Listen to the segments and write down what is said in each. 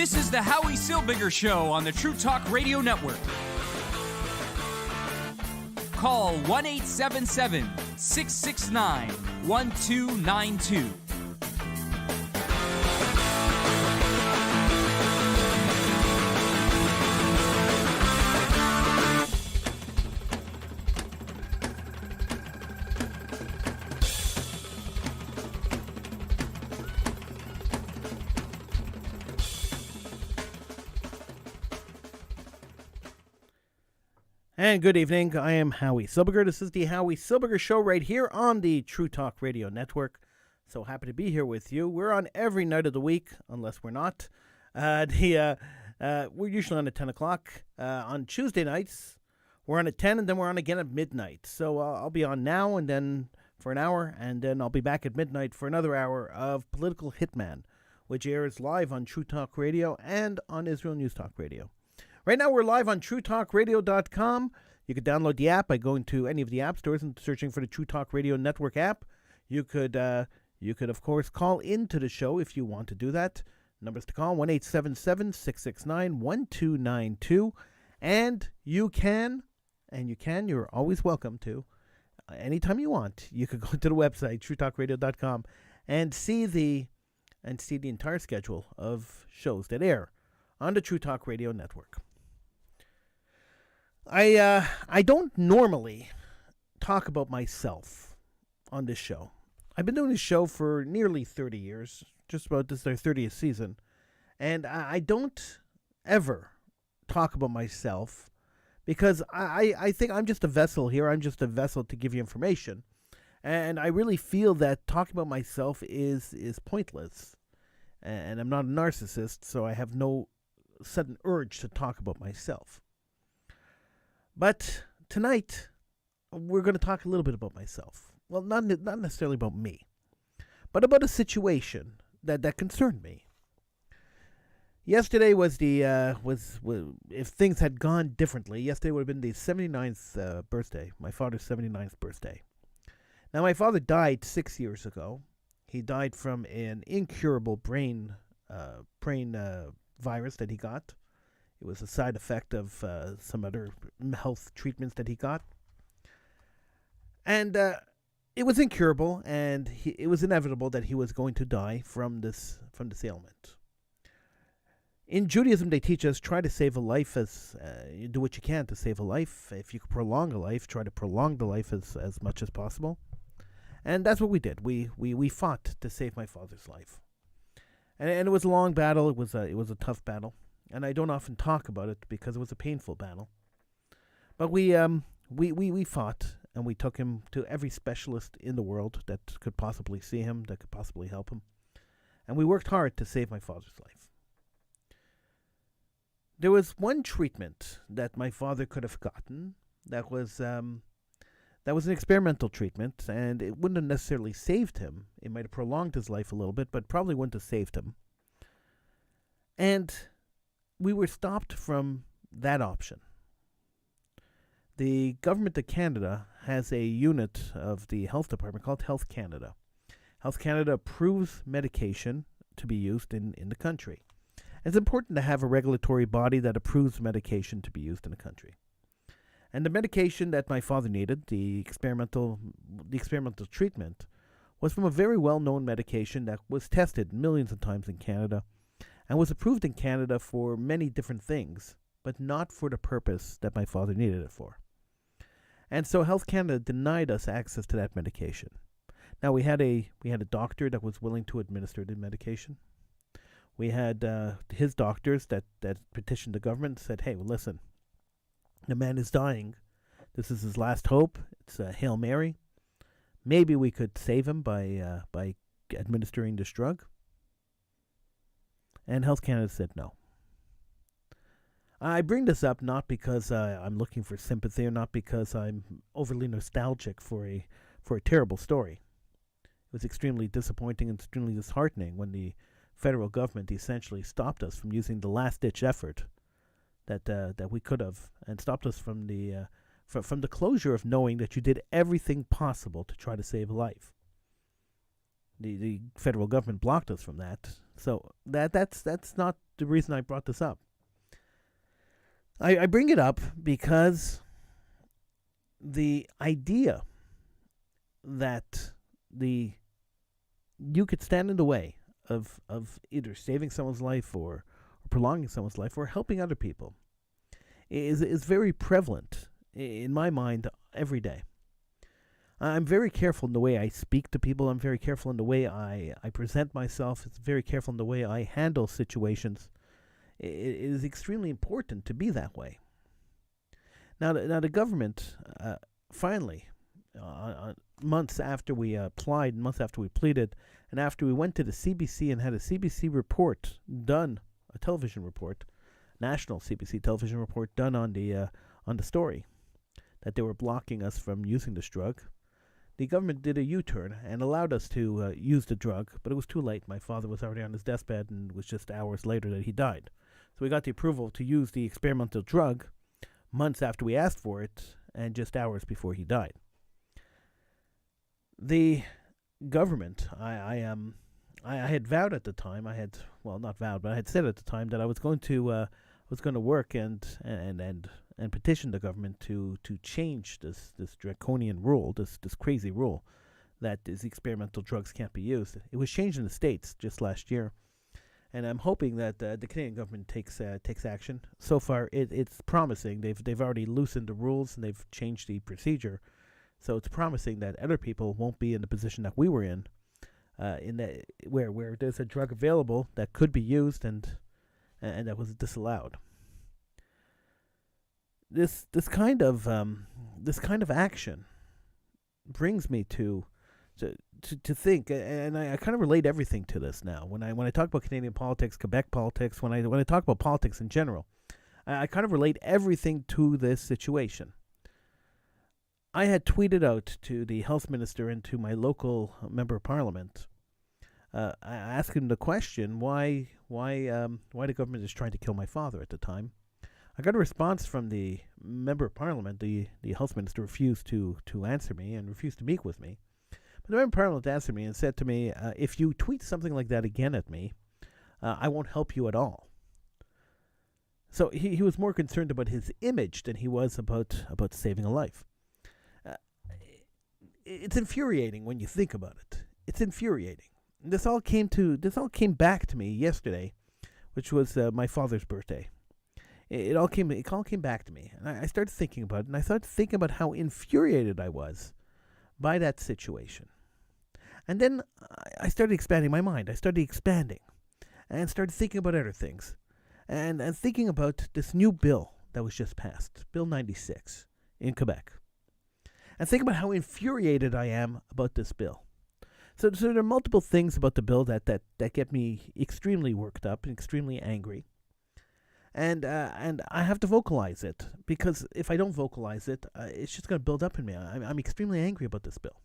This is the Howie Silbiger Show on the True Talk Radio Network. Call 1-877-669-1292. And good evening, I am Howie Silbiger. This is the Howie Silbiger Show right here on the True Talk Radio Network. So happy to be here with you. We're on every night of the week, unless we're not. We're usually on at 10 o'clock. On Tuesday nights, we're on at 10, and then we're on again at midnight. So I'll be on now and then for an hour, and then I'll be back at midnight for another hour of Political Hitman, which airs live on True Talk Radio and on Israel News Talk Radio. Right now, we're live on TrueTalkRadio.com. You could download the app by going to any of the app stores and searching for the True Talk Radio Network app. You could, of course, call into the show if you want to do that. Numbers to call, 1-877-669-1292. And you're always welcome to, anytime you want, you could go to the website, TrueTalkRadio.com, and see the entire schedule of shows that air on the True Talk Radio Network. I don't normally talk about myself on this show. I've been doing this show for nearly 30 years, just about this is their 30th season, and I don't ever talk about myself because I think I'm just a vessel here. I'm just a vessel to give you information, and I really feel that talking about myself is pointless, and I'm not a narcissist, so I have no sudden urge to talk about myself. But tonight, we're going to talk a little bit about myself. Well, not necessarily about me, but about a situation that concerned me. Yesterday was if things had gone differently, yesterday would have been the 79th birthday, my father's 79th birthday. Now, my father died 6 years ago. He died from an incurable brain virus that he got. It was a side effect of some other health treatments that he got. And it was incurable, and it was inevitable that he was going to die from this ailment. In Judaism, they teach us, try to save a life you do what you can to save a life. If you can prolong a life, try to prolong the life as much as possible. And that's what we did. We fought to save my father's life. And it was a long battle. It was a tough battle. And I don't often talk about it because it was a painful battle. But we fought, and we took him to every specialist in the world that could possibly see him, that could possibly help him. And we worked hard to save my father's life. There was one treatment that my father could have gotten that was an experimental treatment, and it wouldn't have necessarily saved him. It might have prolonged his life a little bit, but probably wouldn't have saved him. And we were stopped from that option. The government of Canada has a unit of the health department called Health Canada. Health Canada approves medication to be used in the country. It's important to have a regulatory body that approves medication to be used in the country. And the medication that my father needed, the experimental treatment, was from a very well-known medication that was tested millions of times in Canada and was approved in Canada for many different things, but not for the purpose that my father needed it for. And so Health Canada denied us access to that medication. Now, we had a doctor that was willing to administer the medication. We had his doctors that petitioned the government and said, hey, well, listen, the man is dying. This is his last hope. It's a Hail Mary. Maybe we could save him by administering this drug. And Health Canada said no. I bring this up not because I'm looking for sympathy or not because I'm overly nostalgic for a terrible story. It was extremely disappointing and extremely disheartening when the federal government essentially stopped us from using the last-ditch effort that we could have, and stopped us from the closure of knowing that you did everything possible to try to save a life. The federal government blocked us from that. So that's not the reason I brought this up. I bring it up because the idea that you could stand in the way of either saving someone's life or prolonging someone's life or helping other people is very prevalent in my mind every day. I'm very careful in the way I speak to people. I'm very careful in the way I present myself. It's very careful in the way I handle situations. It is extremely important to be that way. Now the government finally, months after we applied, months after we pleaded, and after we went to the CBC and had a CBC report done, a television report, national CBC television report done on the story, that they were blocking us from using this drug. The government did a U-turn and allowed us to use the drug, but it was too late. My father was already on his deathbed, and it was just hours later that he died. So we got the approval to use the experimental drug months after we asked for it, and just hours before he died. The government, I had vowed at the time, not vowed, but I had said at the time that I was going to work and petition the government to change this draconian rule, this crazy rule that these experimental drugs can't be used. It was changed in the States just last year, and I'm hoping that the Canadian government takes action. So far, it's promising. They've already loosened the rules and they've changed the procedure, so it's promising that other people won't be in the position that we were in that where there's a drug available that could be used and that was disallowed. This kind of action brings me to think, and I kind of relate everything to this now. When I talk about Canadian politics, Quebec politics, when I talk about politics in general, I kind of relate everything to this situation. I had tweeted out to the health minister and to my local member of parliament. I asked him the question why the government is trying to kill my father at the time. I got a response from the member of parliament. The health minister refused to answer me and refused to meet with me. But the member of parliament answered me and said to me, if you tweet something like that again at me, I won't help you at all. So he was more concerned about his image than he was about saving a life. It's infuriating when you think about it. It's infuriating. This all came back to me yesterday, which was my father's birthday. It all came back to me, and I started thinking about it, and I started thinking about how infuriated I was by that situation. And then I started expanding my mind. I started expanding, and started thinking about other things, and thinking about this new bill that was just passed, Bill 96 in Quebec. And think about how infuriated I am about this bill. So there are multiple things about the bill that get me extremely worked up and extremely angry. And I have to vocalize it, because if I don't vocalize it, it's just going to build up in me. I'm extremely angry about this bill.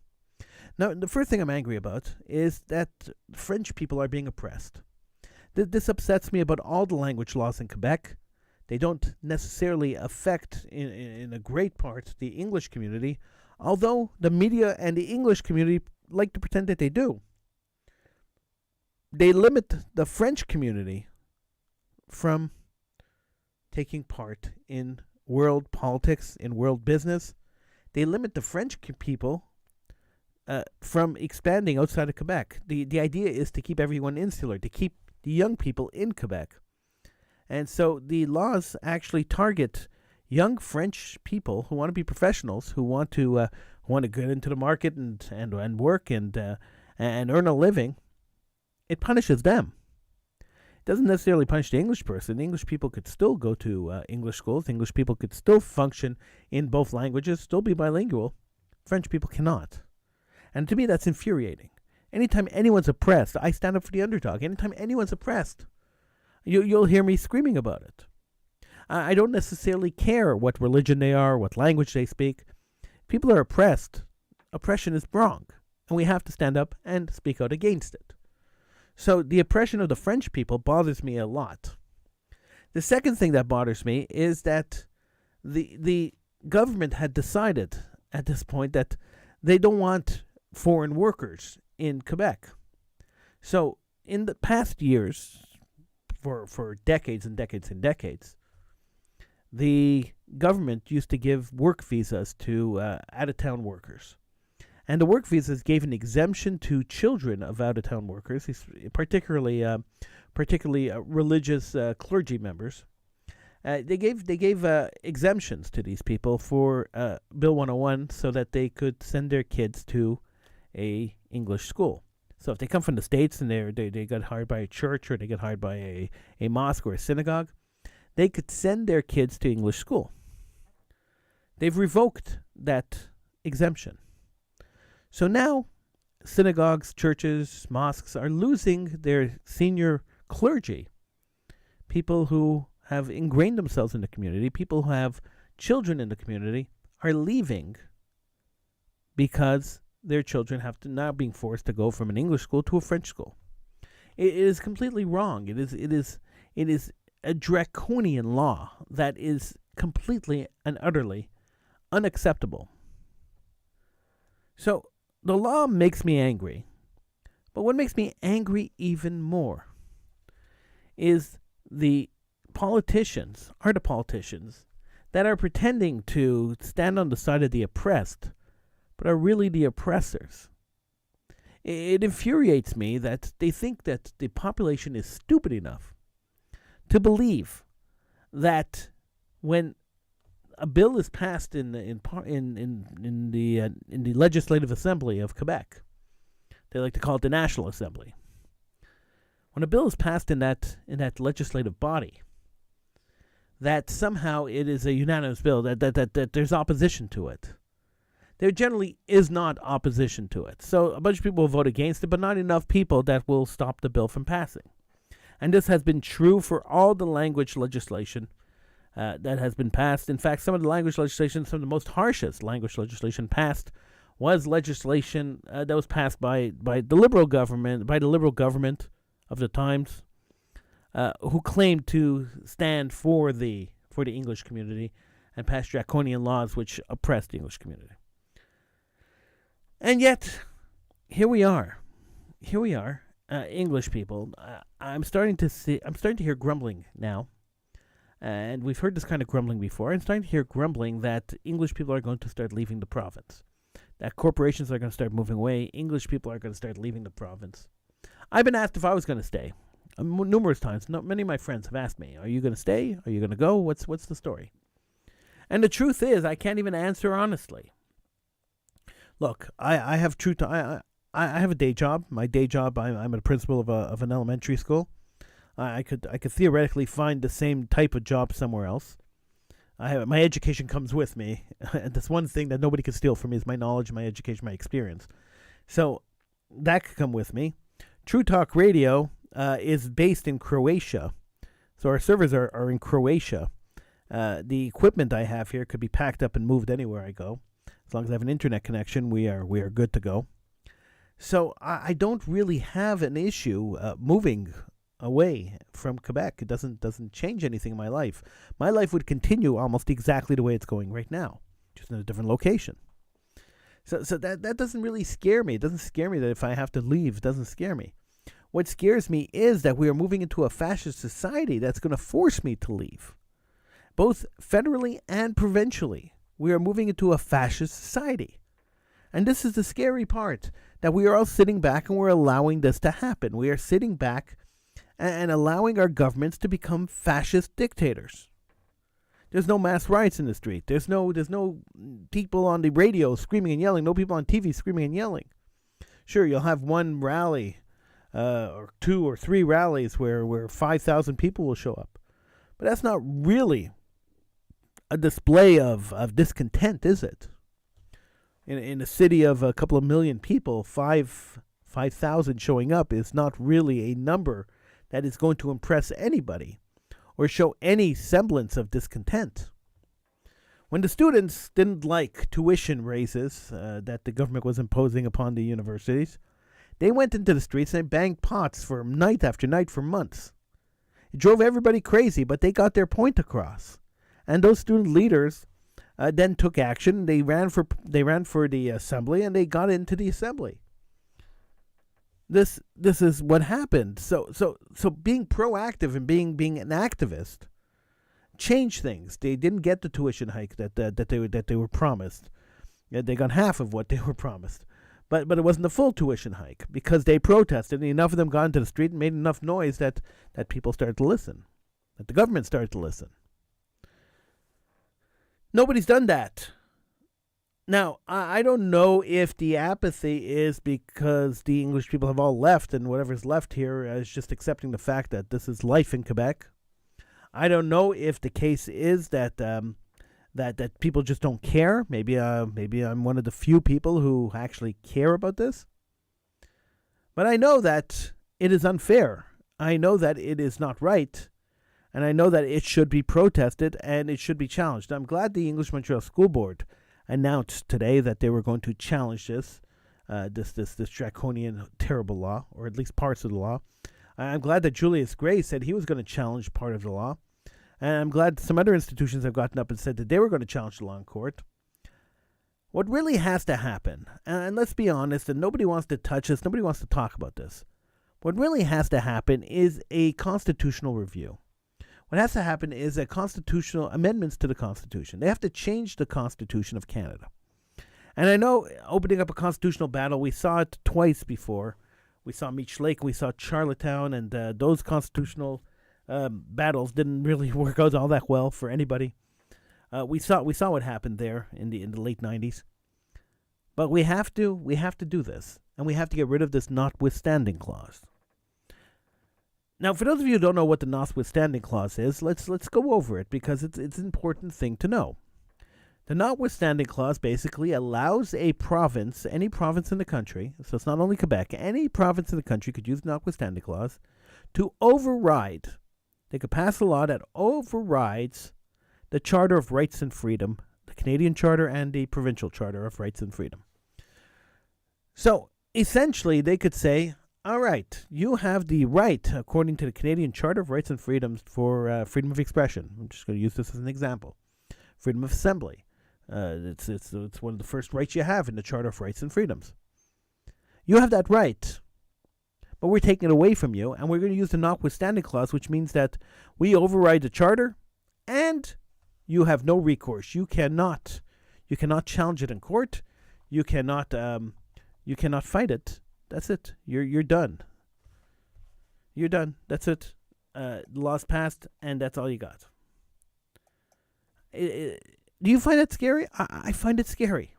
Now, the first thing I'm angry about is that French people are being oppressed. This upsets me about all the language laws in Quebec. They don't necessarily affect, in a great part, the English community, although the media and the English community like to pretend that they do. They limit the French community from taking part in world politics, in world business. They limit the French people from expanding outside of Quebec. The idea is to keep everyone insular, to keep the young people in Quebec. And so the laws actually target young French people who want to be professionals, who want to get into the market and work and earn a living. It punishes them. It doesn't necessarily punish the English person. English people could still go to English schools. English people could still function in both languages, still be bilingual. French people cannot. And to me, that's infuriating. Anytime anyone's oppressed, I stand up for the underdog. Anytime anyone's oppressed, you'll hear me screaming about it. I don't necessarily care what religion they are, what language they speak. People are oppressed. Oppression is wrong, and we have to stand up and speak out against it. So the oppression of the French people bothers me a lot. The second thing that bothers me is that the government had decided at this point that they don't want foreign workers in Quebec. So in the past years, for decades and decades and decades, the government used to give work visas to out-of-town workers. And the work visas gave an exemption to children of out-of-town workers, particularly religious clergy members. They gave exemptions to these people for Bill 101 so that they could send their kids to a English school. So if they come from the States and they got hired by a church or they get hired by a mosque or a synagogue, they could send their kids to English school. They've revoked that exemption. So now synagogues, churches, mosques are losing their senior clergy, people who have ingrained themselves in the community, people who have children in the community are leaving because their children have to now being forced to go from an English school to a French school. It is completely wrong. It is a draconian law that is completely and utterly unacceptable. So the law makes me angry, but what makes me angry even more is the politicians that are pretending to stand on the side of the oppressed, but are really the oppressors. It infuriates me that they think that the population is stupid enough to believe that when a bill is passed in the Legislative Assembly of Quebec, they like to call it the National Assembly. When a bill is passed in that legislative body, that somehow it is a unanimous bill, that there's opposition to it. There generally is not opposition to it. So a bunch of people will vote against it, but not enough people that will stop the bill from passing. And this has been true for all the language legislation that has been passed. In fact, some of the language legislation, some of the most harshest language legislation passed was legislation that was passed by the Liberal government of the times, who claimed to stand for the English community and pass draconian laws which oppressed the English community. And yet, here we are, English people. I'm starting to hear grumbling now, and we've heard this kind of grumbling before. I'm starting to hear grumbling that English people are going to start leaving the province, that corporations are going to start moving away. English people are going to start leaving the province. I've been asked if I was going to stay numerous times. Many of my friends have asked me, "Are you going to stay? Are you going to go? What's the story?" And the truth is, I can't even answer honestly. Look, I have I have a day job. My day job, I'm a principal of an elementary school. I could theoretically find the same type of job somewhere else. My education comes with me, and that's one thing that nobody can steal from me is my knowledge, my education, my experience. So that could come with me. True Talk Radio is based in Croatia, so our servers are in Croatia. The equipment I have here could be packed up and moved anywhere I go. As long as I have an internet connection, we are good to go. So I don't really have an issue moving away from Quebec. It doesn't change anything in my life. My life would continue almost exactly the way it's going right now, just in a different location. So that doesn't really scare me. It doesn't scare me that if I have to leave, it doesn't scare me. What scares me is that we are moving into a fascist society that's going to force me to leave, both federally and provincially. We are moving into a fascist society. And this is the scary part, that we are all sitting back and we're allowing this to happen. We are sitting back and allowing our governments to become fascist dictators. There's no mass riots in the street. There's no people on the radio screaming and yelling. No people on TV screaming and yelling. Sure, you'll have one rally, or 2 or 3 rallies where 5,000 people will show up. But that's not really a display of discontent, is it? In a city of a couple of million people, 5,000 showing up is not really a number that is going to impress anybody or show any semblance of discontent. When the students didn't like tuition raises that the government was imposing upon the universities, they went into the streets and banged pots for night after night for months. It drove everybody crazy, but they got their point across. And those student leaders then took action. They ran for the assembly, and they got into the assembly. This is what happened. So being proactive and being an activist changed things. They didn't get the tuition hike that they were promised. Yeah, they got half of what they were promised. But it wasn't the full tuition hike because they protested, and enough of them got into the street and made enough noise that people started to listen, that the government started to listen. Nobody's done that. Now, I don't know if the apathy is because the English people have all left and whatever's left here is just accepting the fact that this is life in Quebec. I don't know if the case is that that people just don't care. Maybe I'm one of the few people who actually care about this. But I know that it is unfair. I know that it is not right. And I know that it should be protested and it should be challenged. I'm glad the English Montreal School Board announced today that they were going to challenge this draconian, terrible law, or at least parts of the law. I'm glad that Julius Gray said he was going to challenge part of the law. And I'm glad some other institutions have gotten up and said that they were going to challenge the law in court. What really has to happen, and let's be honest, and nobody wants to touch this, nobody wants to talk about this. What really has to happen is a constitutional review. What has to happen is a constitutional amendments to the Constitution. They have to change the Constitution of Canada. And I know opening up a constitutional battle, we saw it twice before. We saw Meech Lake, we saw Charlottetown, and those constitutional battles didn't really work out all that well for anybody. We saw what happened there in the late 90s. But we have to do this, and we have to get rid of this notwithstanding clause. Now, for those of you who don't know what the notwithstanding clause is, let's go over it because it's an important thing to know. The notwithstanding clause basically allows a province, any province in the country, so it's not only Quebec, any province in the country could use the notwithstanding clause to override. They could pass a law that overrides the Charter of Rights and Freedom, the Canadian Charter and the Provincial Charter of Rights and Freedom. So, essentially, they could say, all right, you have the right, according to the Canadian Charter of Rights and Freedoms, for freedom of expression. I'm just going to use this as an example. Freedom of assembly. It's one of the first rights you have in the Charter of Rights and Freedoms. You have that right, but we're taking it away from you, and we're going to use the notwithstanding clause, which means that we override the Charter, and you have no recourse. You cannot challenge it in court. You cannot fight it. That's it. You're done. You're done. That's it. The law's passed, and that's all you got. Do you find that scary? I find it scary.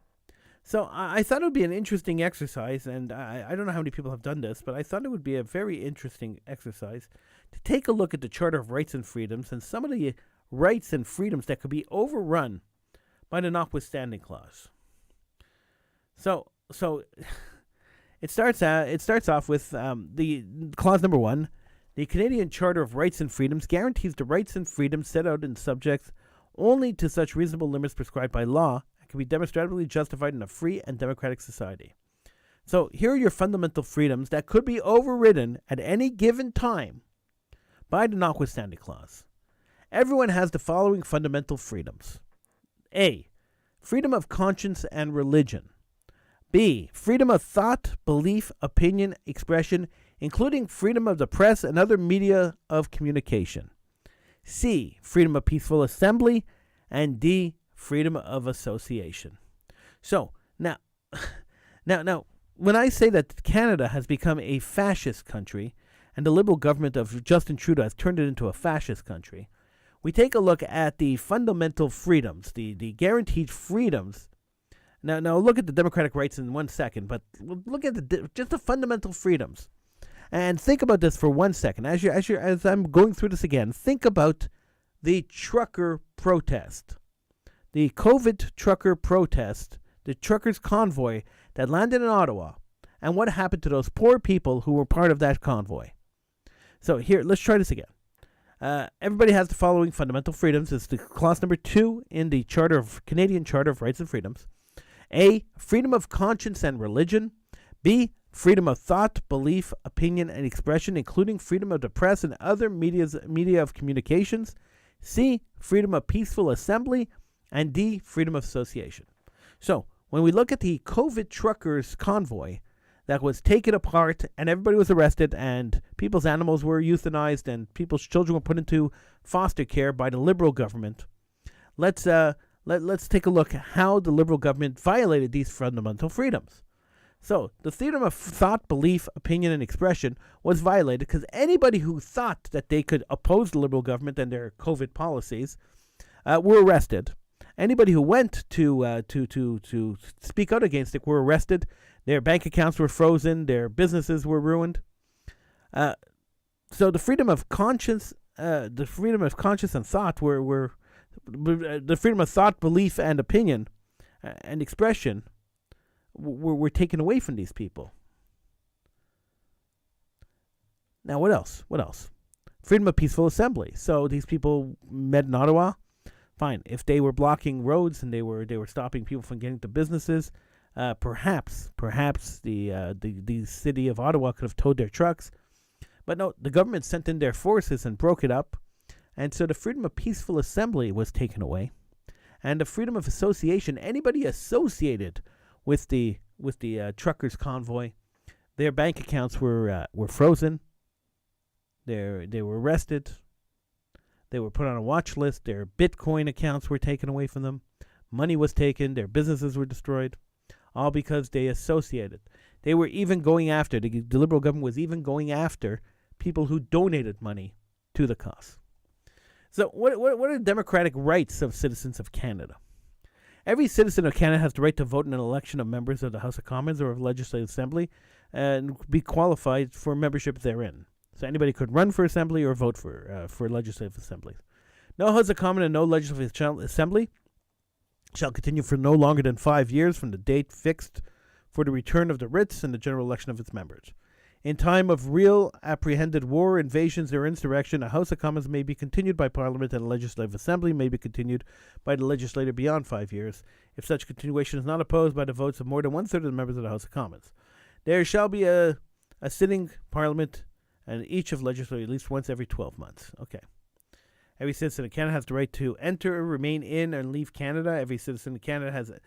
So I thought it would be an interesting exercise, and I don't know how many people have done this, but I thought it would be a very interesting exercise to take a look at the Charter of Rights and Freedoms and some of the rights and freedoms that could be overrun by the notwithstanding clause. So it starts off with the clause number 1. The Canadian Charter of Rights and Freedoms guarantees the rights and freedoms set out and subject only to such reasonable limits prescribed by law and can be demonstrably justified in a free and democratic society. So here are your fundamental freedoms that could be overridden at any given time by the notwithstanding clause. Everyone has the following fundamental freedoms. A, freedom of conscience and religion. B, freedom of thought, belief, opinion, expression, including freedom of the press and other media of communication. C, freedom of peaceful assembly. And D, freedom of association. So, now, when I say that Canada has become a fascist country and the Liberal government of Justin Trudeau has turned it into a fascist country, we take a look at the fundamental freedoms, the guaranteed freedoms. Now look at the democratic rights in 1 second, but look at just the fundamental freedoms, and think about this for 1 second. As I'm going through this again, think about the trucker protest, the COVID trucker protest, the truckers' convoy that landed in Ottawa, and what happened to those poor people who were part of that convoy. So here, let's try this again. Everybody has the following fundamental freedoms. It's the clause number 2 in the Canadian Charter of Rights and Freedoms. A, freedom of conscience and religion. B, freedom of thought, belief, opinion, and expression, including freedom of the press and other media of communications. C, freedom of peaceful assembly. And D, freedom of association. So, when we look at the COVID truckers convoy that was taken apart, and everybody was arrested, and people's animals were euthanized, and people's children were put into foster care by the Liberal government. Let's take a look at how the Liberal government violated these fundamental freedoms. So, the freedom of thought, belief, opinion, and expression was violated because anybody who thought that they could oppose the Liberal government and their COVID policies were arrested. Anybody who went to speak out against it were arrested. Their bank accounts were frozen. Their businesses were ruined. So the freedom of conscience, and thought were the freedom of thought, belief, and opinion, and expression were taken away from these people. Now, what else? Freedom of peaceful assembly. So these people met in Ottawa. Fine. If they were blocking roads and they were stopping people from getting to businesses, perhaps the city of Ottawa could have towed their trucks. But no, the government sent in their forces and broke it up. And so the freedom of peaceful assembly was taken away. And the freedom of association, anybody associated with the truckers' convoy, their bank accounts were frozen. They were arrested. They were put on a watch list. Their Bitcoin accounts were taken away from them. Money was taken. Their businesses were destroyed. All because they associated. They were even going after, the Liberal government was even going after people who donated money to the cause. So what are the democratic rights of citizens of Canada? Every citizen of Canada has the right to vote in an election of members of the House of Commons or of Legislative Assembly and be qualified for membership therein. So anybody could run for assembly or vote for legislative assemblies. No House of Commons and no legislative assembly shall continue for no longer than 5 years from the date fixed for the return of the writs and the general election of its members. In time of real apprehended war, invasions, or insurrection, a House of Commons may be continued by Parliament and a legislative assembly may be continued by the legislature beyond 5 years, if such continuation is not opposed by the votes of more than one-third of the members of the House of Commons. There shall be a sitting Parliament and each of legislature at least once every 12 months. Okay. Every citizen of Canada has the right to enter, remain in, and leave Canada. Every citizen of Canada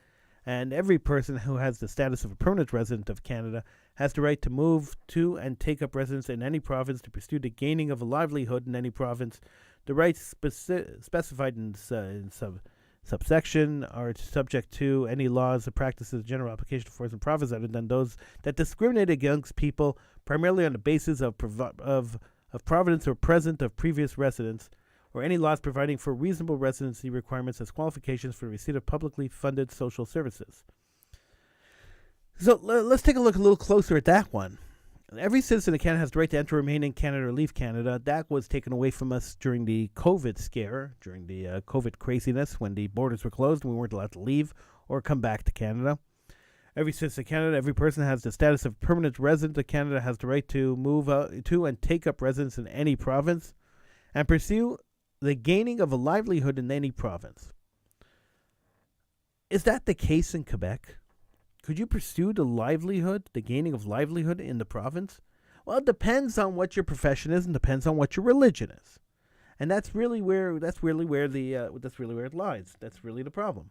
and every person who has the status of a permanent resident of Canada has the right to move to and take up residence in any province to pursue the gaining of a livelihood in any province. The rights specified in subsection are subject to any laws or practices of general application to force and province other than those that discriminate against people primarily on the basis of providence or present of previous residence, or any laws providing for reasonable residency requirements as qualifications for the receipt of publicly funded social services. So let's take a look a little closer at that one. Every citizen of Canada has the right to enter, remain in Canada, or leave Canada. That was taken away from us during the COVID scare, during the COVID craziness, when the borders were closed and we weren't allowed to leave or come back to Canada. Every citizen of Canada, every person has the status of permanent resident of Canada, has the right to move to and take up residence in any province and pursue the gaining of a livelihood in any province. Is that the case in Quebec? Could you pursue the gaining of livelihood in the province? Well, it depends on what your profession is and depends on what your religion is. And that's really where it lies. That's really the problem.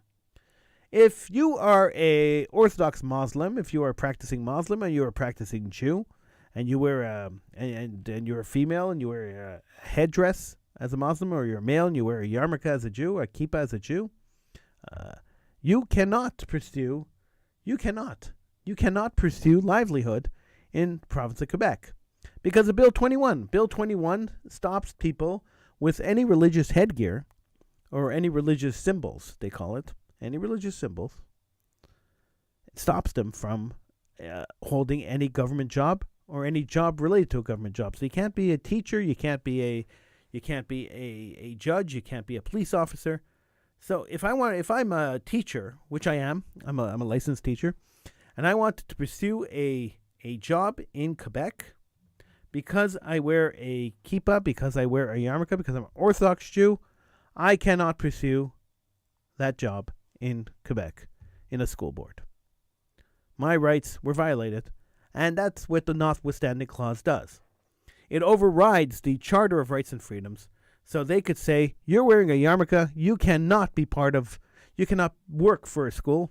If you are a Orthodox Muslim, if you are a practicing Muslim and you are a practicing Jew, and you wear and you're a female and you wear a headdress as a Muslim, or you're a male and you wear a yarmulke as a Jew, or a kippah as a Jew, you cannot pursue livelihood in the province of Quebec because of Bill 21. Bill 21 stops people with any religious headgear or any religious symbols, they call it. Any religious symbols. It stops them from holding any government job or any job related to a government job. So you can't be a teacher, you can't be a judge, you can't be a police officer. So if I'm a teacher, which I am, I'm a licensed teacher, and I want to pursue a job in Quebec because I wear a kippah, because I wear a yarmulke, because I'm an Orthodox Jew, I cannot pursue that job in Quebec in a school board. My rights were violated, and that's what the Notwithstanding Clause does. It overrides the Charter of Rights and Freedoms, so they could say, you're wearing a yarmulke, you cannot work for a school,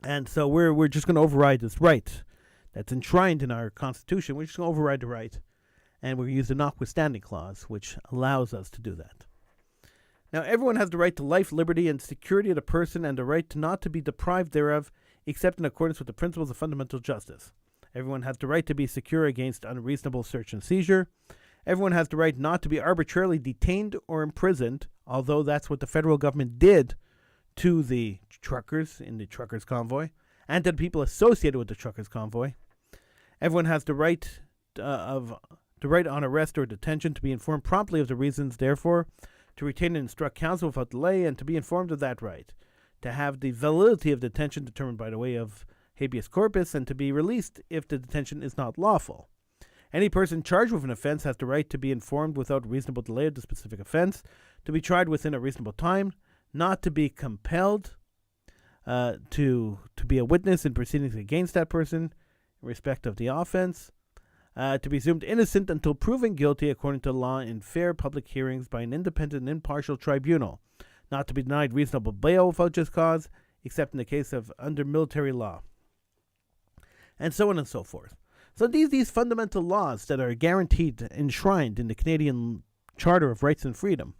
and so we're just going to override this right that's enshrined in our Constitution. We're just going to override the right, and we're going to use the notwithstanding clause, which allows us to do that. Now, everyone has the right to life, liberty, and security of the person, and the right to not to be deprived thereof, except in accordance with the principles of fundamental justice. Everyone has the right to be secure against unreasonable search and seizure. Everyone has the right not to be arbitrarily detained or imprisoned, although that's what the federal government did to the truckers in the truckers' convoy, and to the people associated with the truckers' convoy. Everyone has the right on arrest or detention to be informed promptly of the reasons, therefore, to retain and instruct counsel without delay, and to be informed of that right, to have the validity of detention determined by the way of habeas corpus, and to be released if the detention is not lawful. Any person charged with an offense has the right to be informed without reasonable delay of the specific offense, to be tried within a reasonable time, not to be compelled to be a witness in proceedings against that person in respect of the offense, to be presumed innocent until proven guilty according to law in fair public hearings by an independent and impartial tribunal, not to be denied reasonable bail without just cause, except in the case of under military law, and so on and so forth. So these fundamental laws that are guaranteed, enshrined in the Canadian Charter of Rights and Freedom,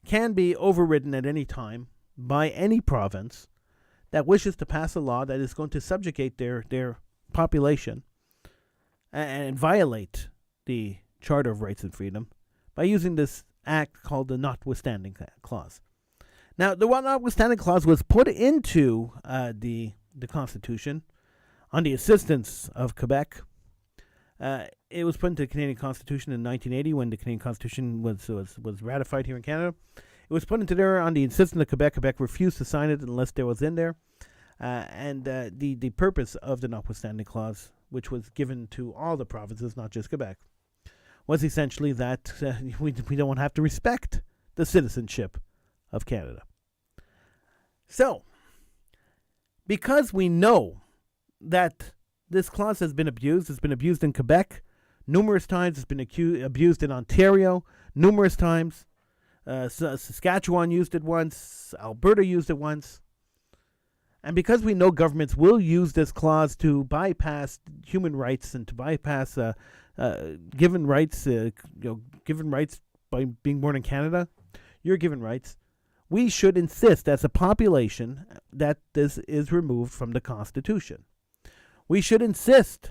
can be overridden at any time by any province that wishes to pass a law that is going to subjugate their population and violate the Charter of Rights and Freedom by using this act called the Notwithstanding Clause. Now, the Notwithstanding Clause was put into the Constitution on the assistance of Quebec. It was put into the Canadian Constitution in 1980 when the Canadian Constitution was ratified here in Canada. It was put into there on the insistence of Quebec. Quebec refused to sign it unless there was in there. And the purpose of the Notwithstanding Clause, which was given to all the provinces, not just Quebec, was essentially that we don't have to respect the citizenship of Canada. So, because we know that this clause has been abused, it's been abused in Quebec numerous times, it's been abused in Ontario numerous times, Saskatchewan used it once, Alberta used it once, and because we know governments will use this clause to bypass human rights and to bypass given rights by being born in Canada, you're given rights, we should insist as a population that this is removed from the Constitution. We should insist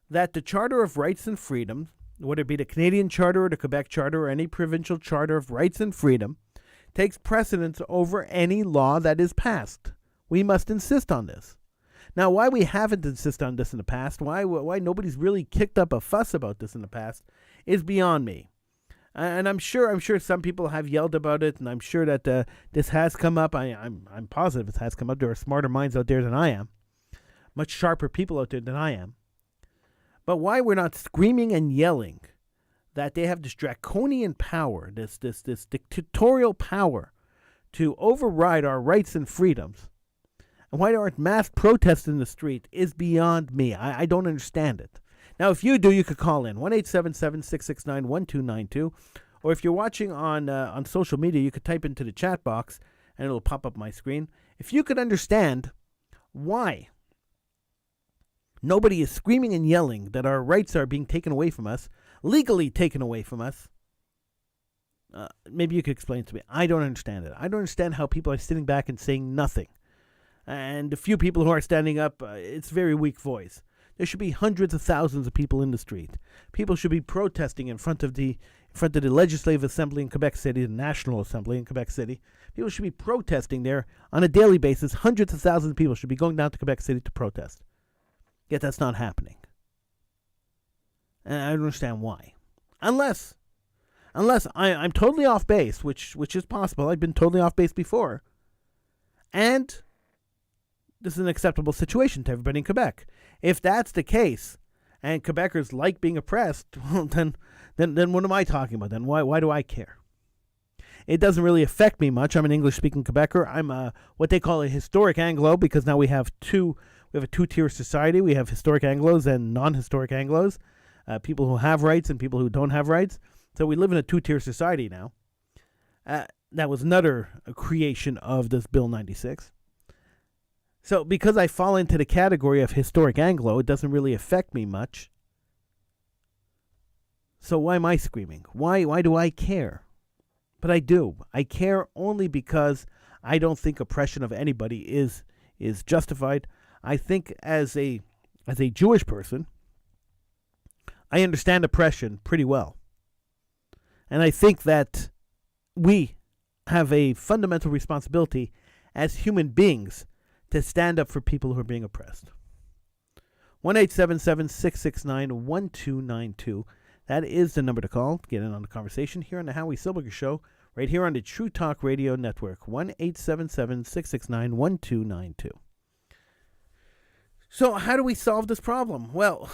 that the Charter of Rights and Freedom, whether it be the Canadian Charter or the Quebec Charter or any provincial Charter of Rights and Freedom, takes precedence over any law that is passed. We must insist on this. Now, why we haven't insisted on this in the past, why nobody's really kicked up a fuss about this in the past, is beyond me. And I'm sure some people have yelled about it, and I'm sure that this has come up. I'm positive it has come up. There are smarter minds out there than I am, much sharper people out there than I am. But why we're not screaming and yelling that they have this draconian power, this dictatorial power to override our rights and freedoms, and why there aren't mass protests in the street is beyond me. I don't understand it. Now, if you do, you could call in 1-877-669-1292, or if you're watching on social media, you could type into the chat box and it'll pop up my screen. If you could understand why nobody is screaming and yelling that our rights are being taken away from us, legally taken away from us, maybe you could explain it to me. I don't understand it. I don't understand how people are sitting back and saying nothing. And the few people who are standing up, it's very weak voice. There should be hundreds of thousands of people in the street. People should be protesting in front of the Legislative Assembly in Quebec City, the National Assembly in Quebec City. People should be protesting there on a daily basis. Hundreds of thousands of people should be going down to Quebec City to protest. Yet that's not happening. And I don't understand why. Unless I'm totally off base, which is possible. I've been totally off base before. And this is an acceptable situation to everybody in Quebec. If that's the case, and Quebecers like being oppressed, well, then what am I talking about? Then why do I care? It doesn't really affect me much. I'm an English-speaking Quebecer. I'm what they call a historic Anglo, because now we have a two-tier society. We have historic Anglos and non-historic Anglos, people who have rights and people who don't have rights. So we live in a two-tier society now. That was another creation of this Bill 96. So because I fall into the category of historic Anglo, it doesn't really affect me much. So why am I screaming? Why do I care? But I do. I care only because I don't think oppression of anybody is justified. I think as a Jewish person, I understand oppression pretty well. And I think that we have a fundamental responsibility as human beings to stand up for people who are being oppressed. 1-877-669-1292. That is the number to call. Get in on the conversation here on the Howie Silbiger Show, right here on the True Talk Radio Network. 1-877-669-1292. So how do we solve this problem? Well,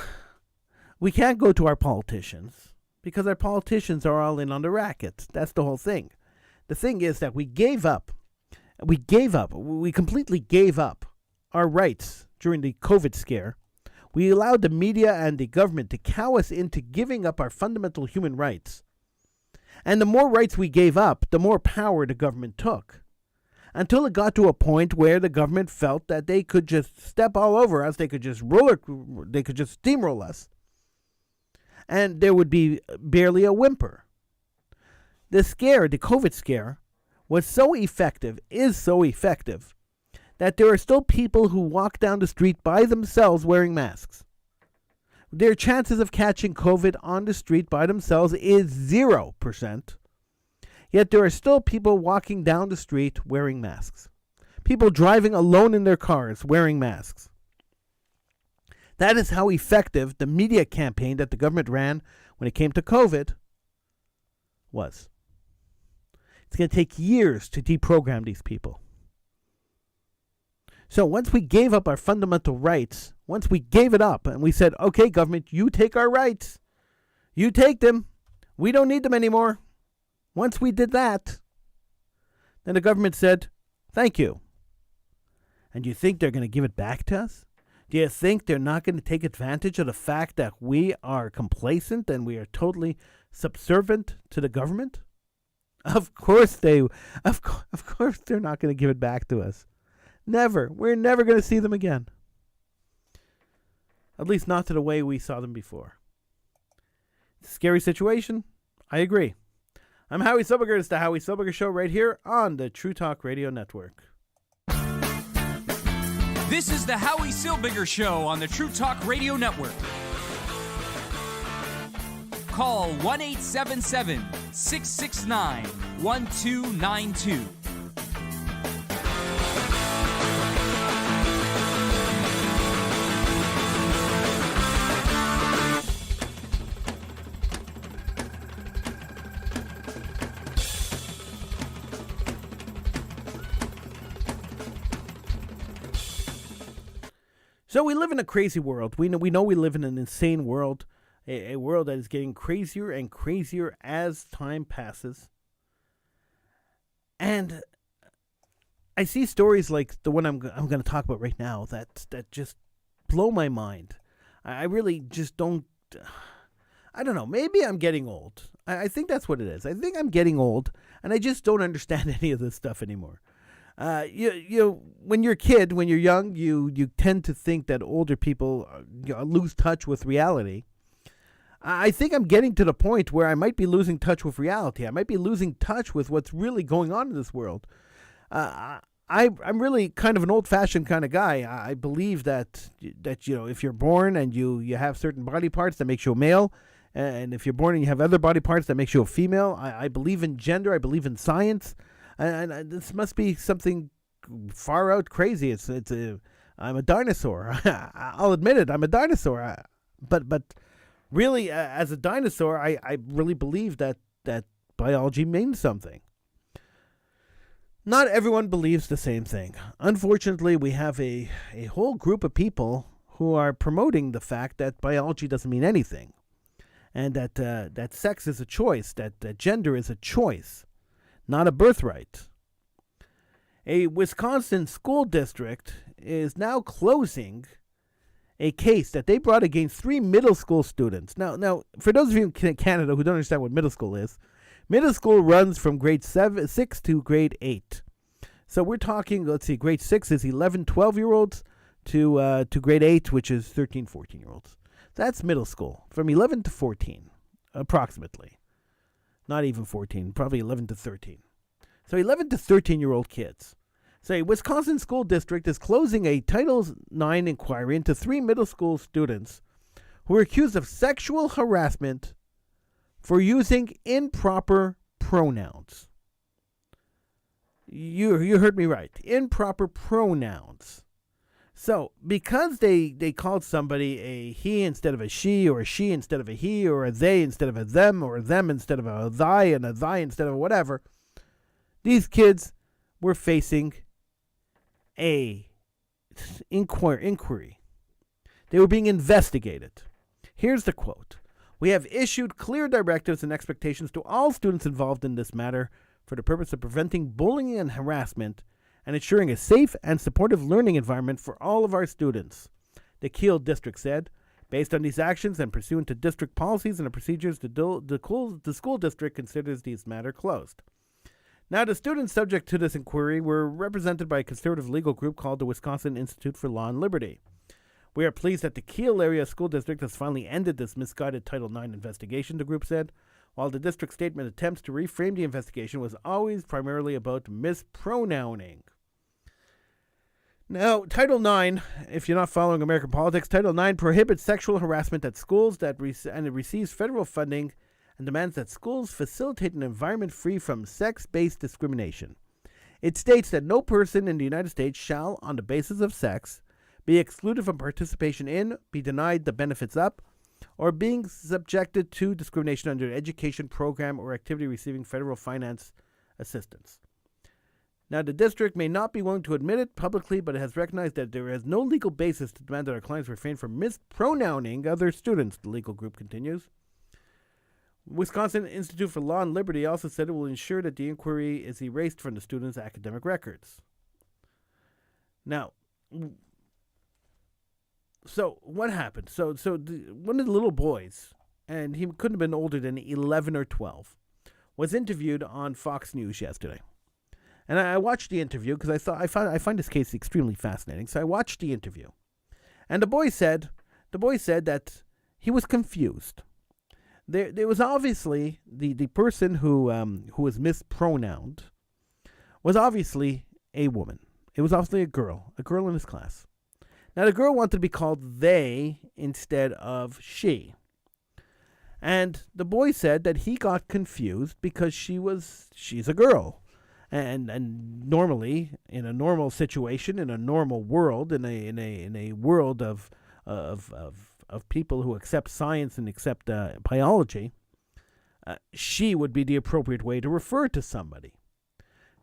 we can't go to our politicians because our politicians are all in on the racket. That's the whole thing. The thing is that we gave up. We completely gave up our rights during the COVID scare. We allowed the media and the government to cow us into giving up our fundamental human rights. And the more rights we gave up, the more power the government took. Until it got to a point where the government felt that they could just step all over us, they could just steamroll us, and there would be barely a whimper. The COVID scare, was so effective, is so effective, that there are still people who walk down the street by themselves wearing masks. Their chances of catching COVID on the street by themselves is 0%. Yet there are still people walking down the street wearing masks. People driving alone in their cars wearing masks. That is how effective the media campaign that the government ran when it came to COVID was. It's going to take years to deprogram these people. So once we gave up our fundamental rights, once we gave it up and we said, okay, government, you take our rights. You take them. We don't need them anymore. Once we did that, then the government said, thank you. And you think they're going to give it back to us? Do you think they're not going to take advantage of the fact that we are complacent and we are totally subservient to the government? Of course they're not going to give it back to us. Never. We're never going to see them again. At least not to the way we saw them before. Scary situation? I agree. I'm Howie Silbiger. It's the Howie Silbiger Show right here on the True Talk Radio Network. This is the Howie Silbiger Show on the True Talk Radio Network. Call 1-877-669-1292. So we live in a crazy world. We know we live in an insane world, a world that is getting crazier and crazier as time passes. And I see stories like the one I'm going to talk about right now that just blow my mind. I really just don't. I don't know. Maybe I'm getting old. I think that's what it is. I think I'm getting old, and I just don't understand any of this stuff anymore. When you're a kid, when you're young, you tend to think that older people lose touch with reality. I think I'm getting to the point where I might be losing touch with reality. I might be losing touch with what's really going on in this world. I'm really kind of an old-fashioned kind of guy. I believe that if you're born and you have certain body parts that makes you a male, and if you're born and you have other body parts that makes you a female, I believe in gender. I believe in science. And this must be something far out crazy. I'm a dinosaur. I'll admit it. I'm a dinosaur. But really, as a dinosaur, I really believe that biology means something. Not everyone believes the same thing. Unfortunately, we have a whole group of people who are promoting the fact that biology doesn't mean anything, and that sex is a choice, that gender is a choice, not a birthright. A Wisconsin school district is now closing a case that they brought against 3 middle school students. Now, for those of you in Canada who don't understand what middle school is, middle school runs from grade 6 to grade 8. So we're talking, let's see, grade 6 is 11, 12-year-olds to grade 8, which is 13, 14-year-olds. That's middle school, from 11 to 14, approximately. Not even 14, probably 11 to 13. So 11 to 13-year-old kids. Say, Wisconsin School District is closing a Title IX inquiry into 3 middle school students who were accused of sexual harassment for using improper pronouns. You heard me right. Improper pronouns. So, because they called somebody a he instead of a she, or a she instead of a he, or a they instead of a them, or a them instead of a thy, and a thy instead of whatever, these kids were facing a inquiry. They were being investigated. Here's the quote. "We have issued clear directives and expectations to all students involved in this matter for the purpose of preventing bullying and harassment and ensuring a safe and supportive learning environment for all of our students," the Kiel District said. "Based on these actions and pursuant to district policies and procedures, the school district considers this matter closed." Now, the students subject to this inquiry were represented by a conservative legal group called the Wisconsin Institute for Law and Liberty. "We are pleased that the Kiel Area School District has finally ended this misguided Title IX investigation," the group said. While the district statement attempts to reframe the investigation was always primarily about mispronouncing. Now, Title IX, if you're not following American politics, Title IX prohibits sexual harassment at schools and it receives federal funding and demands that schools facilitate an environment free from sex-based discrimination. It states that no person in the United States shall, on the basis of sex, be excluded from participation in, be denied the benefits of, or being subjected to discrimination under an education program or activity receiving federal finance assistance. Now, the district may not be willing to admit it publicly, but it has recognized that there is no legal basis to demand that our clients refrain from mispronouncing other students, the legal group continues. Wisconsin Institute for Law and Liberty also said it will ensure that the inquiry is erased from the students' academic records. Now, so what happened? So one of the little boys, and he couldn't have been older than 11 or 12, was interviewed on Fox News yesterday. And I watched the interview because I find this case extremely fascinating. So I watched the interview, and the boy said that he was confused. There was obviously the person who was mispronounced was obviously a woman. It was obviously a girl in his class. Now, the girl wanted to be called they instead of she. And the boy said that he got confused because she's a girl. And normally, in a normal situation, in a normal world, in a world of people who accept science and accept biology, she would be the appropriate way to refer to somebody.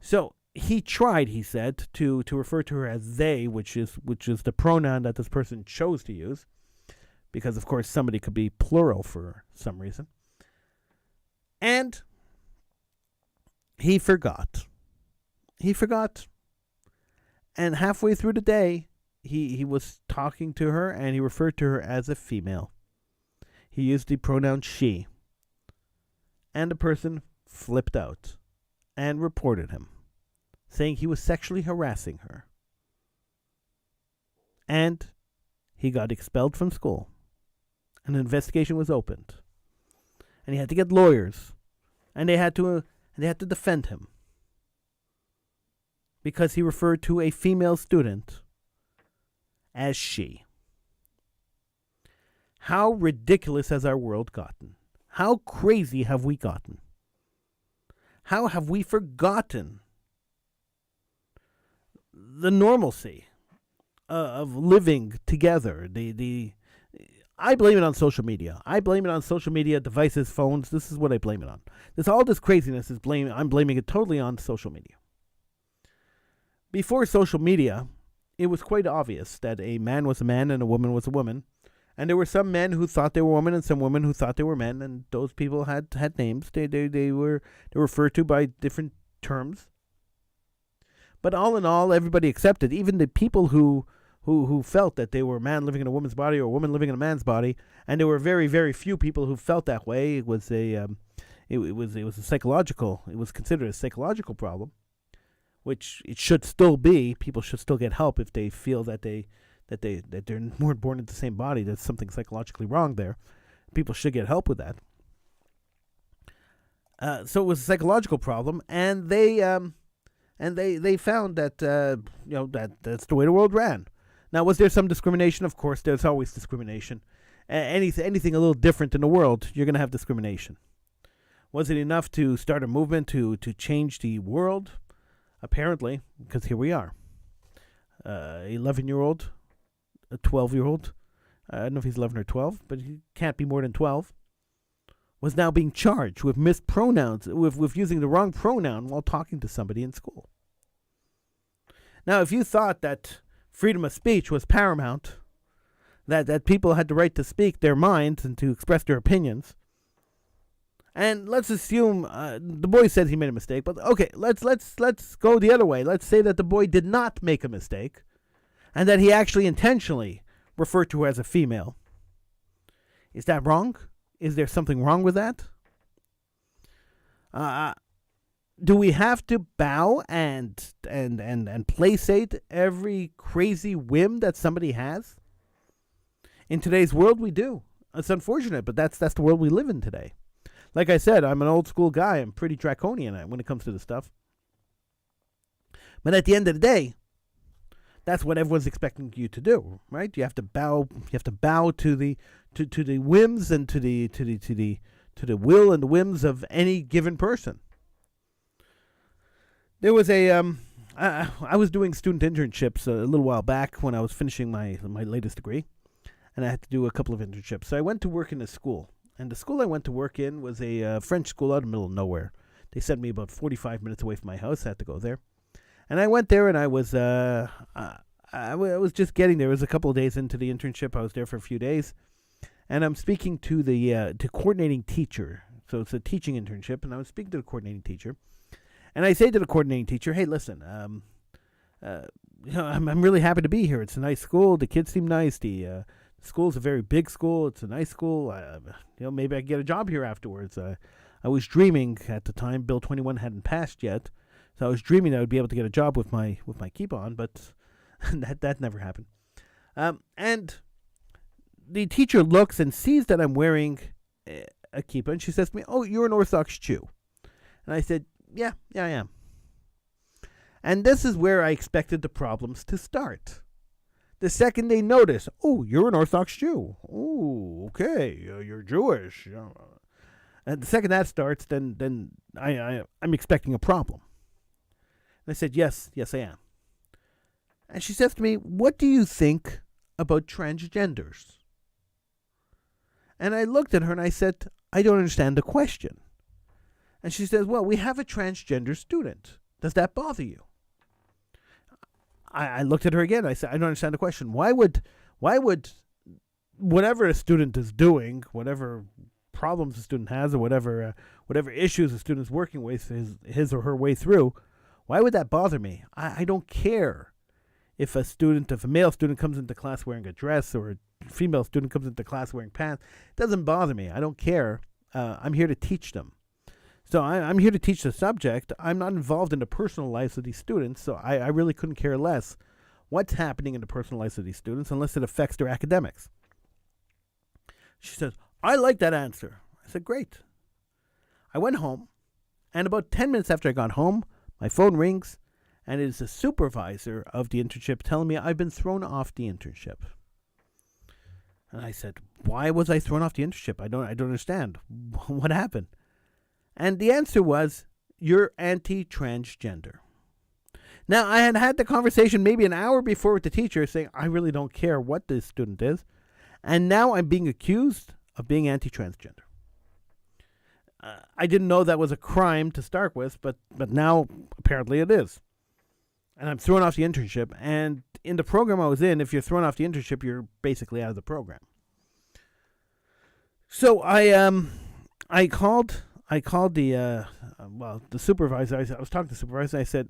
So he tried, he said, to refer to her as they, which is the pronoun that this person chose to use, because of course somebody could be plural for some reason. And he forgot. And halfway through the day, he was talking to her and he referred to her as a female. He used the pronoun she. And the person flipped out and reported him, saying he was sexually harassing her. And he got expelled from school. And an investigation was opened. And he had to get lawyers. And they had to defend him, because he referred to a female student as she. How ridiculous has our world gotten? How crazy have we gotten? How have we forgotten the normalcy of living together? I blame it on social media. I blame it on social media, devices, phones. This is what I blame it on. All this craziness I'm blaming it totally on social media. Before social media, it was quite obvious that a man was a man and a woman was a woman. And there were some men who thought they were women and some women who thought they were men. And those people had names. They were referred to by different terms. But all in all, everybody accepted. Even the people who felt that they were a man living in a woman's body or a woman living in a man's body. And there were very, very few people who felt that way. It was a psychological. It was considered a psychological problem. which it should still be. People should still get help if they feel that they're more born in the same body. There's something psychologically wrong there. People should get help with that. So it was a psychological problem, and they found that that's the way the world ran. Now, was there some discrimination? Of course, there's always discrimination. Anything a little different in the world, you're going to have discrimination. Was it enough to start a movement to change the world? Apparently, because here we are. 11-year-old, a 12-year-old, I don't know if he's 11 or 12, but he can't be more than 12, was now being charged with mispronouns, with using the wrong pronoun while talking to somebody in school. Now, if you thought that freedom of speech was paramount, that people had the right to speak their minds and to express their opinions, and let's assume the boy said he made a mistake, but okay, let's go the other way. Let's say that the boy did not make a mistake, and that he actually intentionally referred to her as a female. Is that wrong? Is there something wrong with that? Do we have to bow and placate every crazy whim that somebody has? In today's world, we do. It's unfortunate, but that's the world we live in today. Like I said, I'm an old school guy. I'm pretty draconian when it comes to this stuff. But at the end of the day, that's what everyone's expecting you to do, right? You have to bow. You have to bow to the whims and to the will and the whims of any given person. There was I was doing student internships a little while back when I was finishing my latest degree, and I had to do a couple of internships. So I went to work in a school. And the school I went to work in was a French school out in the middle of nowhere. They sent me about 45 minutes away from my house. I had to go there. And I went there, and I was just getting there. It was a couple of days into the internship. I was there for a few days. And I'm speaking to the coordinating teacher. So it's a teaching internship, and I was speaking to the coordinating teacher. And I say to the coordinating teacher, hey, listen, I'm really happy to be here. It's a nice school. The kids seem nice. The school's a very big school. It's a nice school. Maybe I can get a job here afterwards. I was dreaming at the time. Bill 21 hadn't passed yet, so I was dreaming I would be able to get a job with my keep on, but that never happened. And the teacher looks and sees that I'm wearing a kippah, and she says to me, "Oh, you're an Orthodox Jew." And I said, "Yeah, I am." And this is where I expected the problems to start. The second they notice, oh, you're an Orthodox Jew. Oh, okay, you're Jewish. And the second that starts, then I'm expecting a problem. And I said, yes, I am. And she says to me, what do you think about transgenders? And I looked at her and I said, I don't understand the question. And she says, well, we have a transgender student. Does that bother you? I looked at her again. I said, I don't understand the question. Why would whatever a student is doing, whatever problems a student has, or whatever issues a student is working with his or her way through, why would that bother me? I don't care if a male student comes into class wearing a dress or a female student comes into class wearing pants. It doesn't bother me. I don't care. I'm here to teach them. So I'm here to teach the subject. I'm not involved in the personal lives of these students, so I really couldn't care less what's happening in the personal lives of these students unless it affects their academics. She says, I like that answer. I said, great. I went home, and about 10 minutes after I got home, my phone rings, and it is the supervisor of the internship telling me I've been thrown off the internship. And I said, why was I thrown off the internship? I don't understand. What happened? And the answer was, you're anti-transgender. Now, I had the conversation maybe an hour before with the teacher saying, I really don't care what this student is. And now I'm being accused of being anti-transgender. I didn't know that was a crime to start with, but now apparently it is. And I'm thrown off the internship. And in the program I was in, if you're thrown off the internship, you're basically out of the program. So I called the supervisor. I was talking to the supervisor. I said,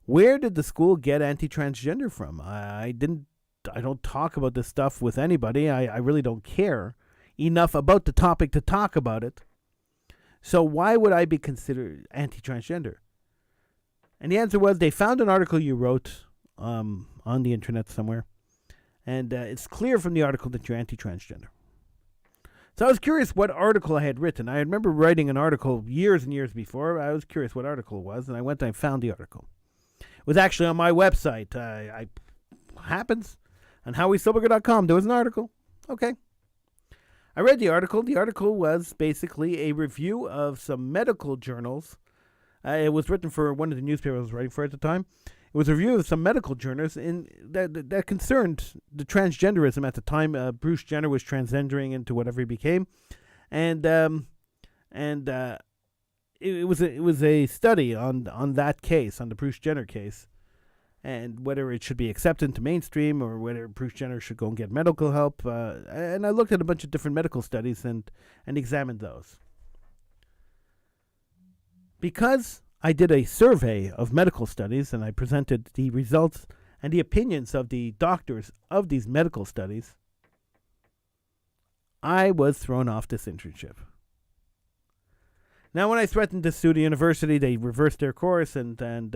where did the school get anti-transgender from? I don't talk about this stuff with anybody. I really don't care enough about the topic to talk about it. So why would I be considered anti-transgender? And the answer was they found an article you wrote on the internet somewhere, and it's clear from the article that you're anti-transgender. So I was curious what article I had written. I remember writing an article years and years before. I was curious what article it was, and I went and I found the article. It was actually on my website. I happens on HowieSilbiger.com. There was an article. Okay. I read the article. The article was basically a review of some medical journals. It was written for one of the newspapers I was writing for at the time. It was a review of some medical journals that concerned the transgenderism at the time. Bruce Jenner was transgendering into whatever he became, and it was a study on that case, on the Bruce Jenner case, and whether it should be accepted into mainstream or whether Bruce Jenner should go and get medical help. And I looked at a bunch of different medical studies and examined those. Because I did a survey of medical studies and I presented the results and the opinions of the doctors of these medical studies, I was thrown off this internship. Now, when I threatened to sue the university, they reversed their course, and then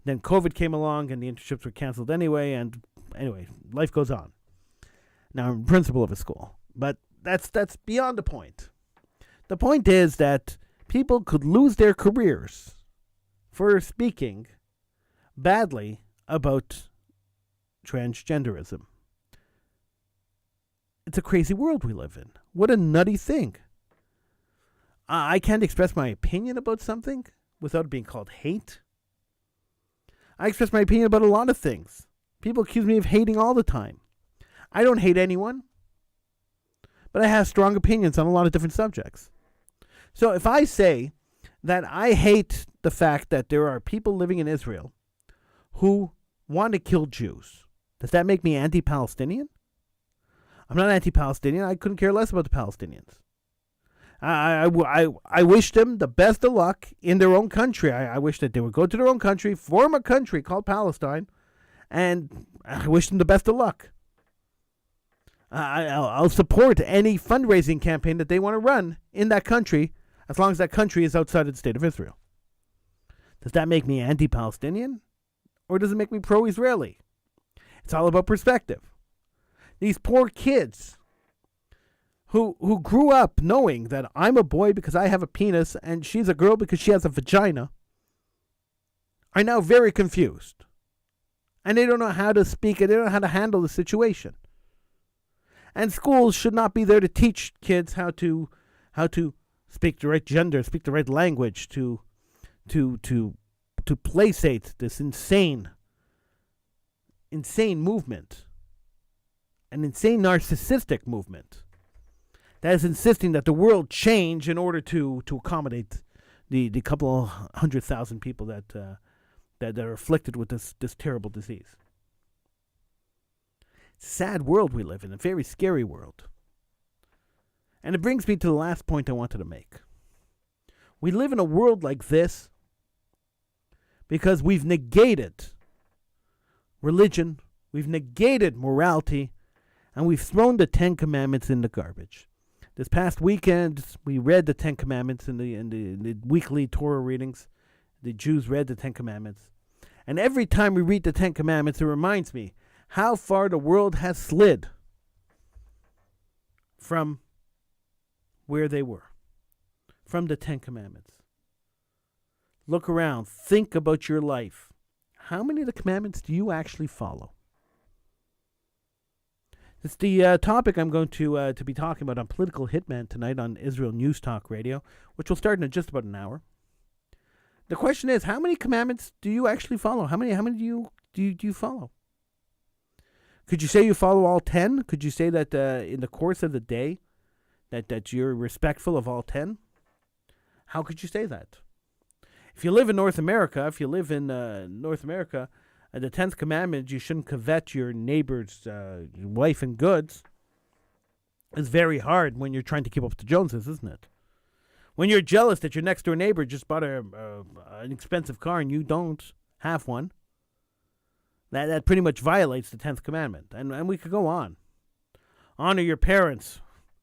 COVID came along and the internships were canceled anyway, and anyway, life goes on. Now, I'm principal of a school, but that's beyond the point. The point is that people could lose their careers for speaking badly about transgenderism. It's a crazy world we live in. What a nutty thing. I can't express my opinion about something without it being called hate. I express my opinion about a lot of things. People accuse me of hating all the time. I don't hate anyone, but I have strong opinions on a lot of different subjects. So if I say that I hate the fact that there are people living in Israel who want to kill Jews, does that make me anti-Palestinian? I'm not anti-Palestinian. I couldn't care less about the Palestinians. I wish them the best of luck in their own country. I wish that they would go to their own country, form a country called Palestine, and I wish them the best of luck. I'll support any fundraising campaign that they want to run in that country, as long as that country is outside of the state of Israel. Does that make me anti-Palestinian? Or does it make me pro-Israeli? It's all about perspective. These poor kids who grew up knowing that I'm a boy because I have a penis and she's a girl because she has a vagina are now very confused. And they don't know how to speak and they don't know how to handle the situation. And schools should not be there to teach kids how to speak the right gender, speak the right language, to placate this insane movement, an insane narcissistic movement that is insisting that the world change in order to accommodate the couple 100,000 people that are afflicted with this terrible disease. Sad world we live in, a very scary world. And it brings me to the last point I wanted to make. We live in a world like this because we've negated religion, we've negated morality, and we've thrown the Ten Commandments in the garbage. This past weekend, we read the Ten Commandments in the weekly Torah readings. The Jews read the Ten Commandments. And every time we read the Ten Commandments, it reminds me how far the world has slid from where they were, from the Ten Commandments. Look around. Think about your life. How many of the commandments do you actually follow? It's the topic I'm going to be talking about on Political Hitman tonight on Israel News Talk Radio, which will start in just about an hour. The question is, how many commandments do you actually follow? How many do you follow? Could you say you follow all 10? Could you say that in the course of the day that you're respectful of all 10? How could you say that? If you live in North America, the 10th commandment, you shouldn't covet your neighbor's wife and goods, is very hard when you're trying to keep up with the Joneses, isn't it? When you're jealous that your next door neighbor just bought an expensive car and you don't have one, that pretty much violates the 10th commandment. And we could go on. Honor your parents.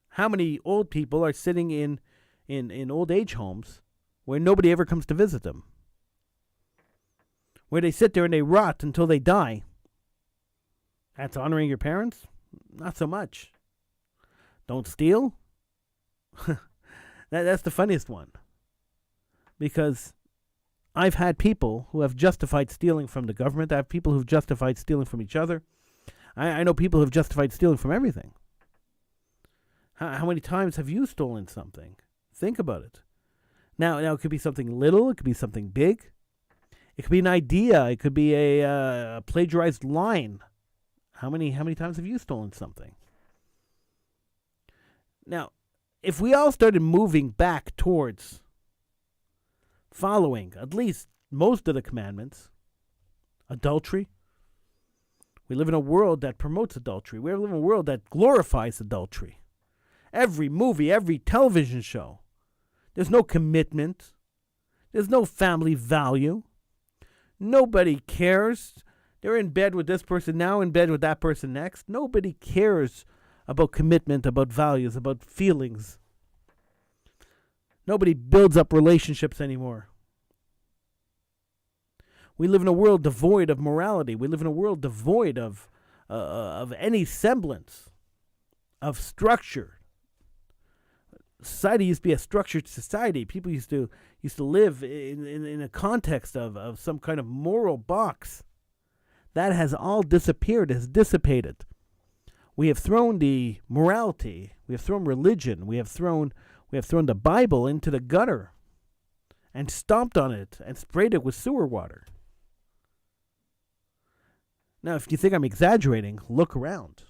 How many old people are sitting in old age homes where nobody ever comes to visit them? where they sit there and they rot until they die. That's honoring your parents? Not so much. Don't steal? That's the funniest one. Because I've had people who have justified stealing from the government. I have people who've justified stealing from each other. I know people who've justified stealing from everything. How many times have you stolen something? Think about it. Now it could be something little. It could be something big. It could be an idea. It could be a plagiarized line. How many times have you stolen something? Now, if we all started moving back towards following at least most of the commandments, adultery. We live in a world that promotes adultery. We live in a world that glorifies adultery. Every movie, every television show. There's no commitment. There's no family value. Nobody cares. They're in bed with this person now, in bed with that person next. Nobody cares about commitment, about values, about feelings. Nobody builds up relationships anymore. We live in a world devoid of morality. We live in a world devoid of any semblance of structure. Society used to be a structured society. People used to live in a context of some kind of moral box. That has all disappeared, has dissipated. We have thrown the morality, we have thrown religion, we have thrown the Bible into the gutter and stomped on it and sprayed it with sewer water. Now, if you think I'm exaggerating, look around.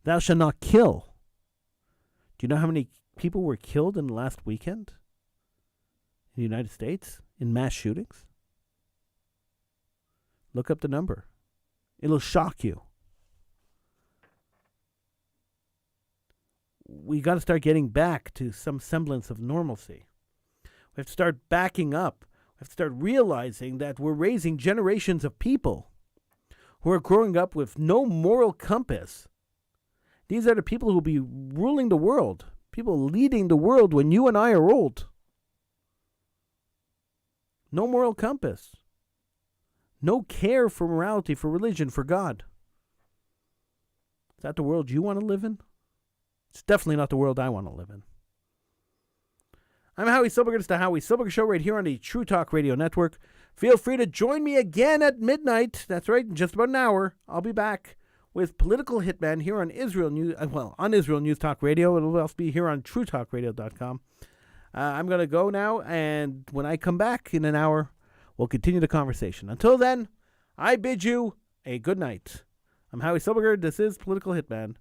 Thou shalt not kill. Do you know how many people were killed in the last weekend in the United States in mass shootings? Look up the number. It'll shock you. We got to start getting back to some semblance of normalcy. We have to start backing up. We have to start realizing that we're raising generations of people who are growing up with no moral compass. These are the people who will be ruling the world, people leading the world when you and I are old. No moral compass. No care for morality, for religion, for God. Is that the world you want to live in? It's definitely not the world I want to live in. I'm Howie Silbiger. It's the Howie Silbiger Show right here on the True Talk Radio Network. Feel free to join me again at midnight. That's right, in just about an hour. I'll be back with Political Hitman here on Israel News. On Israel News Talk Radio. It'll also be here on TrueTalkRadio.com. I'm going to go now, and when I come back in an hour, we'll continue the conversation. Until then, I bid you a good night. I'm Howie Silbiger. This is Political Hitman.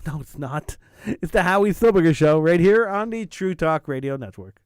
No, it's not. It's the Howie Silbiger Show right here on the True Talk Radio Network.